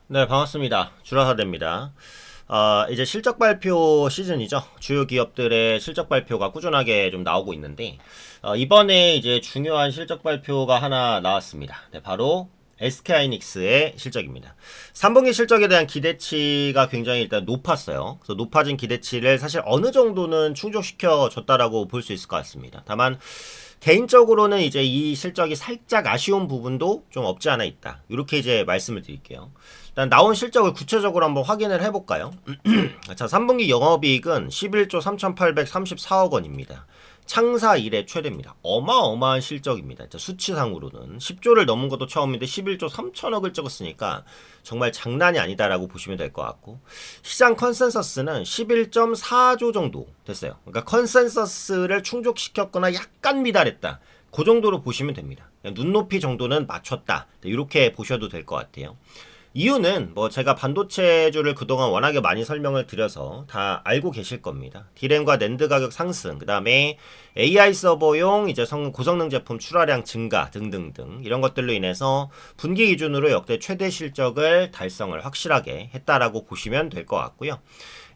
네, 반갑습니다. 주라사대입니다. 이제 실적 발표 시즌이죠. 주요 기업들의 실적 발표가 꾸준하게 좀 나오고 있는데, 이번에 이제 중요한 실적 발표가 하나 나왔습니다. 네, 바로 SK하이닉스의 실적입니다. 3분기 실적에 대한 기대치가 굉장히 일단 높았어요. 그래서 높아진 기대치를 사실 어느 정도는 충족시켜 줬다라고 볼 수 있을 것 같습니다. 다만, 개인적으로는 이제 이 실적이 살짝 아쉬운 부분도 좀 없지 않아 있다. 이렇게 이제 말씀을 드릴게요. 일단 나온 실적을 구체적으로 한번 확인을 해볼까요? 자, 3분기 영업이익은 11조 3,834억 원입니다. 창사 이래 최대입니다. 어마어마한 실적입니다. 진짜 수치상으로는 10조를 넘은 것도 처음인데 11조 3천억을 찍었으니까 정말 장난이 아니다라고 보시면 될 것 같고, 시장 컨센서스는 11.4조 정도 됐어요. 그러니까 컨센서스를 충족시켰거나 약간 미달했다. 그 정도로 보시면 됩니다. 눈높이 정도는 맞췄다. 이렇게 보셔도 될 것 같아요. 이유는 뭐 제가 반도체주를 그동안 워낙에 많이 설명을 드려서 다 알고 계실 겁니다. 디램과 낸드 가격 상승, 그 다음에 AI 서버용 이제 고성능 제품 출하량 증가 등등등 이런 것들로 인해서 분기 기준으로 역대 최대 실적을 달성을 확실하게 했다라고 보시면 될 것 같고요.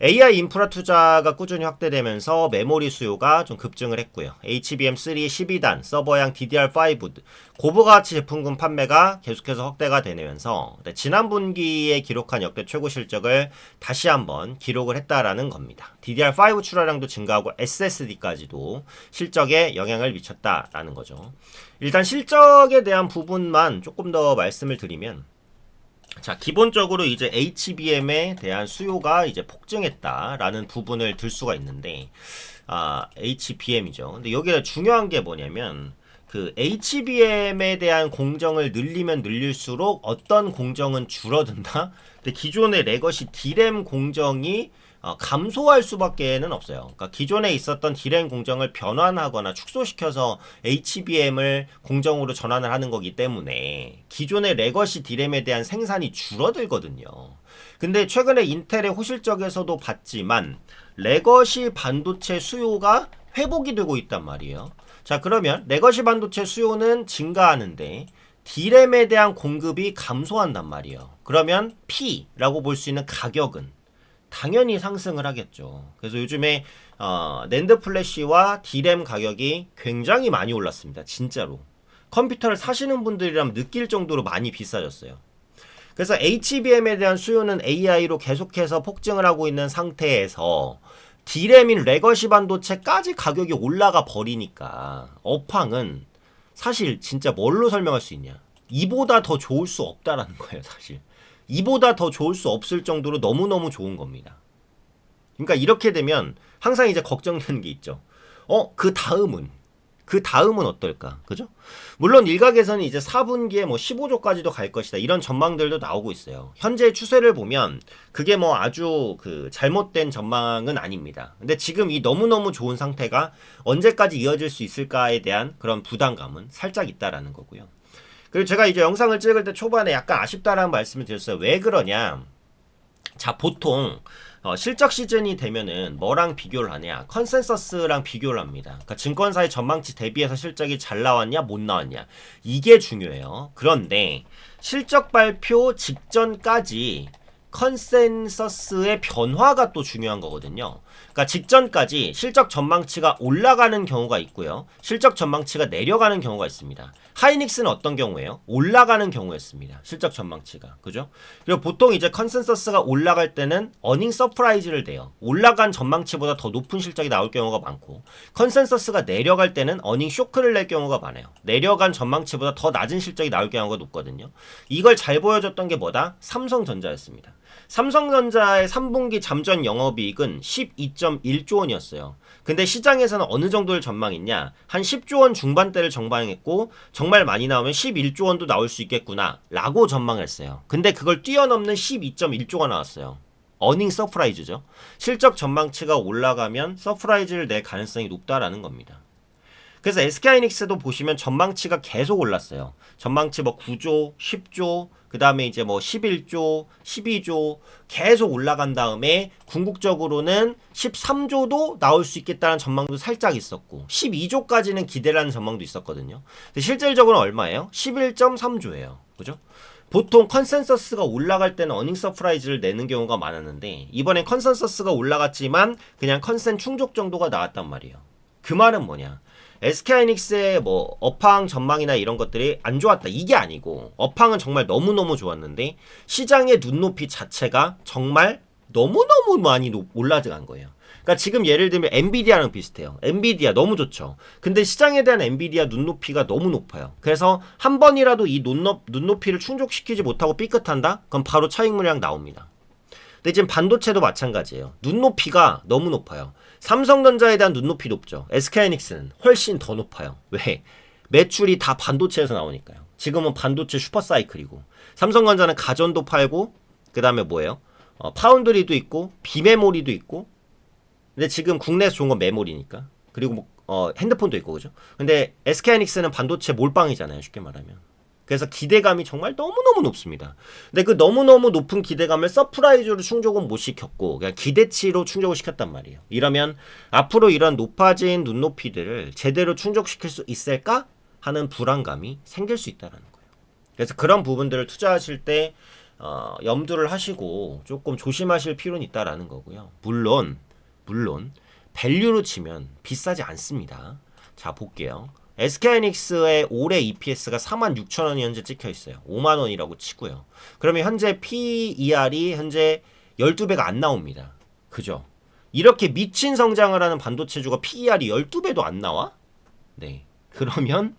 AI 인프라 투자가 꾸준히 확대되면서 메모리 수요가 좀 급증을 했고요. HBM3 12단, 서버양 DDR5 고부가가치 제품군 판매가 계속해서 확대가 되면서 지난 분기에 기록한 역대 최고 실적을 다시 한번 기록을 했다라는 겁니다. DDR5 출하량도 증가하고 SSD까지도 실적에 영향을 미쳤다라는 거죠. 일단 실적에 대한 부분만 조금 더 말씀을 드리면, 자, 기본적으로 이제 HBM에 대한 수요가 이제 폭증했다라는 부분을 들 수가 있는데, HBM이죠. 근데 여기에 중요한 게 뭐냐면, 그 HBM에 대한 공정을 늘리면 늘릴수록 어떤 공정은 줄어든다? 근데 기존의 레거시 D램 공정이 감소할 수밖에는 없어요. 그러니까 기존에 있었던 D램 공정을 변환하거나 축소시켜서 HBM을 공정으로 전환을 하는 거기 때문에 기존의 레거시 D램에 대한 생산이 줄어들거든요. 근데 최근에 인텔의 호실적에서도 봤지만 레거시 반도체 수요가 회복이 되고 있단 말이에요. 자, 그러면 레거시 반도체 수요는 증가하는데 D램에 대한 공급이 감소한단 말이에요. 그러면 P라고 볼 수 있는 가격은 당연히 상승을 하겠죠. 그래서 요즘에 낸드 플래시와 D램 가격이 굉장히 많이 올랐습니다. 진짜로. 컴퓨터를 사시는 분들이라면 느낄 정도로 많이 비싸졌어요. 그래서 HBM에 대한 수요는 AI로 계속해서 폭증을 하고 있는 상태에서 D램인 레거시 반도체까지 가격이 올라가 버리니까 업황은 사실 진짜 뭘로 설명할 수 있냐? 이보다 더 좋을 수 없다라는 거예요, 사실. 이보다 더 좋을 수 없을 정도로 너무너무 좋은 겁니다. 그러니까 이렇게 되면 항상 이제 걱정되는 게 있죠. 그 다음은 어떨까? 그죠? 물론 일각에서는 이제 4분기에 뭐 15조까지도 갈 것이다. 이런 전망들도 나오고 있어요. 현재 추세를 보면 그게 뭐 아주 그 잘못된 전망은 아닙니다. 근데 지금 이 너무너무 좋은 상태가 언제까지 이어질 수 있을까에 대한 그런 부담감은 살짝 있다라는 거고요. 그리고 제가 이제 영상을 찍을 때 초반에 약간 아쉽다라는 말씀을 드렸어요. 왜 그러냐? 자, 보통 실적 시즌이 되면은 뭐랑 비교를 하냐? 컨센서스랑 비교를 합니다. 그러니까 증권사의 전망치 대비해서 실적이 잘 나왔냐, 못 나왔냐. 이게 중요해요. 그런데 실적 발표 직전까지 컨센서스의 변화가 또 중요한 거거든요. 그러니까 직전까지 실적 전망치가 올라가는 경우가 있고요. 실적 전망치가 내려가는 경우가 있습니다. 하이닉스는 어떤 경우예요? 올라가는 경우였습니다. 실적 전망치가. 그죠? 그리고 보통 이제 컨센서스가 올라갈 때는 어닝 서프라이즈를 내요. 올라간 전망치보다 더 높은 실적이 나올 경우가 많고, 컨센서스가 내려갈 때는 어닝 쇼크를 낼 경우가 많아요. 내려간 전망치보다 더 낮은 실적이 나올 경우가 높거든요. 이걸 잘 보여줬던 게 뭐다? 삼성전자였습니다. 삼성전자의 3분기 잠전 영업이익은 12.1조 원이었어요. 근데 시장에서는 어느 정도를 전망했냐? 한 10조 원 중반대를 전망했고, 정말 많이 나오면 11조 원도 나올 수 있겠구나 라고 전망했어요. 근데 그걸 뛰어넘는 12.1조가 나왔어요. 어닝 서프라이즈죠. 실적 전망치가 올라가면 서프라이즈를 낼 가능성이 높다라는 겁니다. 그래서 SK하이닉스도 보시면 전망치가 계속 올랐어요. 전망치 뭐 9조, 10조, 그 다음에 이제 뭐 11조, 12조 계속 올라간 다음에 궁극적으로는 13조도 나올 수 있겠다는 전망도 살짝 있었고 12조까지는 기대라는 전망도 있었거든요. 근데 실질적으로는 얼마예요? 11.3조예요. 그죠? 보통 컨센서스가 올라갈 때는 어닝 서프라이즈를 내는 경우가 많았는데 이번엔 컨센서스가 올라갔지만 그냥 컨센 충족 정도가 나왔단 말이에요. 그 말은 뭐냐? SK하이닉스의 뭐 업황 전망이나 이런 것들이 안 좋았다 이게 아니고 업황은 정말 너무너무 좋았는데 시장의 눈높이 자체가 정말 너무너무 많이 올라간 거예요. 그러니까 지금 예를 들면 엔비디아랑 비슷해요. 엔비디아 너무 좋죠. 근데 시장에 대한 엔비디아 눈높이가 너무 높아요. 그래서 한 번이라도 이 눈높이를 충족시키지 못하고 삐끗한다? 그럼 바로 차익 물량 나옵니다. 근데 지금 반도체도 마찬가지예요. 눈높이가 너무 높아요. 삼성전자에 대한 눈높이 높죠. SK하이닉스는 훨씬 더 높아요. 왜? 매출이 다 반도체에서 나오니까요. 지금은 반도체 슈퍼사이클이고 삼성전자는 가전도 팔고 그 다음에 뭐예요? 파운드리도 있고 비메모리도 있고 근데 지금 국내에서 좋은 건 메모리니까 그리고 뭐 핸드폰도 있고 그죠? 근데 SK하이닉스는 반도체 몰빵이잖아요. 쉽게 말하면. 그래서 기대감이 정말 너무너무 높습니다. 근데 그 너무너무 높은 기대감을 서프라이즈로 충족은 못 시켰고 그냥 기대치로 충족을 시켰단 말이에요. 이러면 앞으로 이런 높아진 눈높이들을 제대로 충족시킬 수 있을까? 하는 불안감이 생길 수 있다는 거예요. 그래서 그런 부분들을 투자하실 때 염두를 하시고 조금 조심하실 필요는 있다라는 거고요. 물론 밸류로 치면 비싸지 않습니다. 자 볼게요. SK하이닉스의 올해 EPS가 46,000원이 현재 찍혀 있어요. 5만원이라고 치고요. 그러면 현재 PER이 현재 12배가 안 나옵니다. 그죠? 이렇게 미친 성장을 하는 반도체주가 PER이 12배도 안 나와? 네. 그러면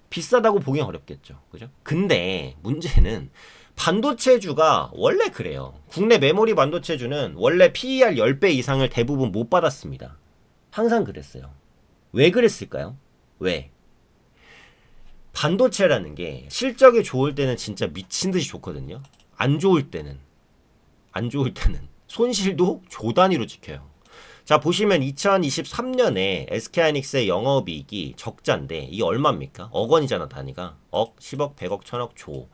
비싸다고 보기 어렵겠죠. 그죠? 근데 문제는 반도체주가 원래 그래요. 국내 메모리 반도체주는 원래 PER 10배 이상을 대부분 못 받았습니다. 항상 그랬어요. 왜 그랬을까요? 왜? 반도체라는 게 실적이 좋을 때는 진짜 미친 듯이 좋거든요. 안 좋을 때는 손실도 조 단위로 지켜요. 자 보시면 2023년에 SK하이닉스의 영업이익이 적자인데 이게 얼마입니까? 억 원이잖아 단위가. 억, 10억, 100억, 1000억, 조.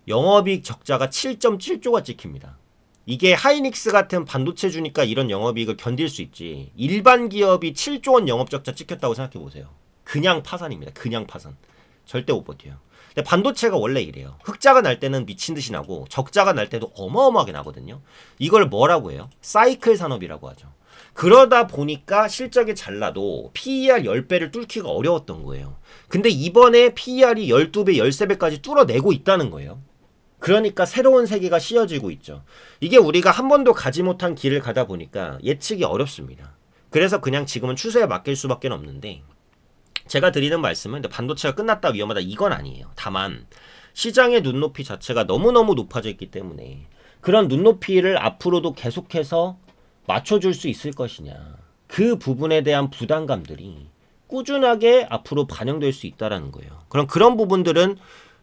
영업이익 적자가 7.7조가 찍힙니다. 이게 하이닉스 같은 반도체주니까 이런 영업이익을 견딜 수 있지. 일반 기업이 7조 원 영업적자 찍혔다고 생각해 보세요. 그냥 파산입니다. 그냥 파산. 절대 못 버텨요. 근데 반도체가 원래 이래요. 흑자가 날 때는 미친 듯이 나고 적자가 날 때도 어마어마하게 나거든요. 이걸 뭐라고 해요? 사이클 산업이라고 하죠. 그러다 보니까 실적이 잘 나도 PER 10배를 뚫기가 어려웠던 거예요. 근데 이번에 PER이 12배, 13배까지 뚫어내고 있다는 거예요. 그러니까 새로운 세계가 씌어지고 있죠. 이게 우리가 한 번도 가지 못한 길을 가다 보니까 예측이 어렵습니다. 그래서 그냥 지금은 추세에 맡길 수밖에 없는데 제가 드리는 말씀은 반도체가 끝났다 위험하다 이건 아니에요. 다만 시장의 눈높이 자체가 너무너무 높아져 있기 때문에 그런 눈높이를 앞으로도 계속해서 맞춰줄 수 있을 것이냐 그 부분에 대한 부담감들이 꾸준하게 앞으로 반영될 수 있다는 거예요. 그럼 그런 부분들은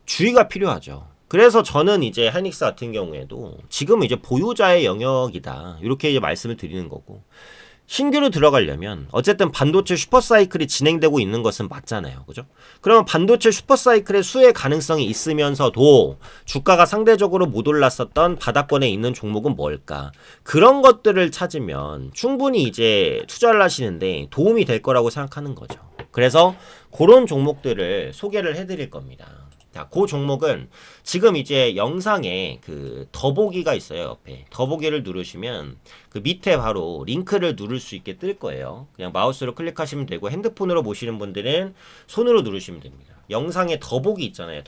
주의가 필요하죠. 그래서 저는 이제 하이닉스 같은 경우에도 지금 이제 보유자의 영역이다 이렇게 이제 말씀을 드리는 거고 신규로 들어가려면 어쨌든 반도체 슈퍼사이클이 진행되고 있는 것은 맞잖아요. 그죠? 그러면 반도체 슈퍼사이클의 수혜 가능성이 있으면서도 주가가 상대적으로 못 올랐었던 바닥권에 있는 종목은 뭘까? 그런 것들을 찾으면 충분히 이제 투자를 하시는데 도움이 될 거라고 생각하는 거죠. 그래서 그런 종목들을 소개를 해드릴 겁니다. 자, 그 종목은 지금 이제 영상에 그 더보기가 있어요. 옆에 더보기를 누르시면 그 밑에 바로 링크를 누를 수 있게 뜰 거예요. 그냥 마우스로 클릭하시면 되고 핸드폰으로 보시는 분들은 손으로 누르시면 됩니다. 영상에 더보기 있잖아요.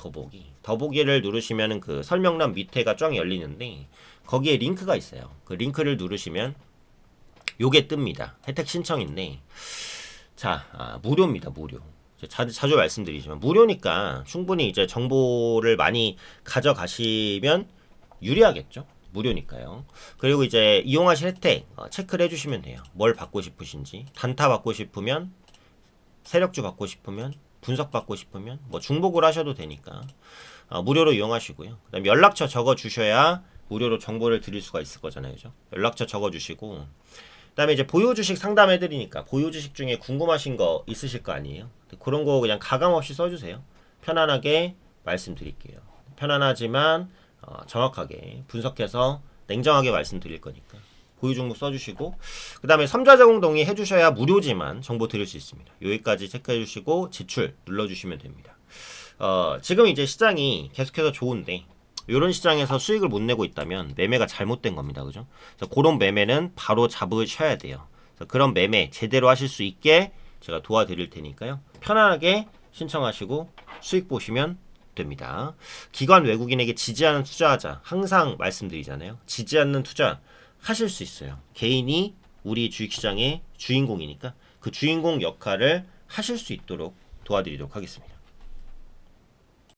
더보기를 누르시면 그 설명란 밑에가 쫙 열리는데 거기에 링크가 있어요. 그 링크를 누르시면 요게 뜹니다. 혜택 신청인데 자, 무료입니다. 무료. 자주 말씀드리지만 무료니까 충분히 이제 정보를 많이 가져가시면 유리하겠죠. 무료니까요. 그리고 이제 이용하실 혜택 체크를 해주시면 돼요. 뭘 받고 싶으신지 단타 받고 싶으면 세력주 받고 싶으면 분석 받고 싶으면 뭐 중복을 하셔도 되니까 무료로 이용하시고요. 그다음 연락처 적어주셔야 무료로 정보를 드릴 수가 있을 거잖아요. 그죠? 연락처 적어주시고 그다음에 이제 보유주식 상담해드리니까 보유주식 중에 궁금하신 거 있으실 거 아니에요? 그런 거 그냥 가감 없이 써주세요. 편안하게 말씀드릴게요. 편안하지만 정확하게 분석해서 냉정하게 말씀드릴 거니까 보유 종목 써주시고 그 다음에 삼자제공 동의 해주셔야 무료지만 정보 드릴 수 있습니다. 여기까지 체크해주시고 지출 눌러주시면 됩니다. 지금 이제 시장이 계속해서 좋은데 이런 시장에서 수익을 못 내고 있다면 매매가 잘못된 겁니다. 그죠? 그래서 그런 매매는 바로 잡으셔야 돼요. 그래서 그런 매매 제대로 하실 수 있게 제가 도와드릴 테니까요. 편안하게 신청하시고 수익 보시면 됩니다. 기관 외국인에게 지지 않는 투자하자. 항상 말씀드리잖아요. 지지 않는 투자 하실 수 있어요. 개인이 우리 주식시장의 주인공이니까 그 주인공 역할을 하실 수 있도록 도와드리도록 하겠습니다.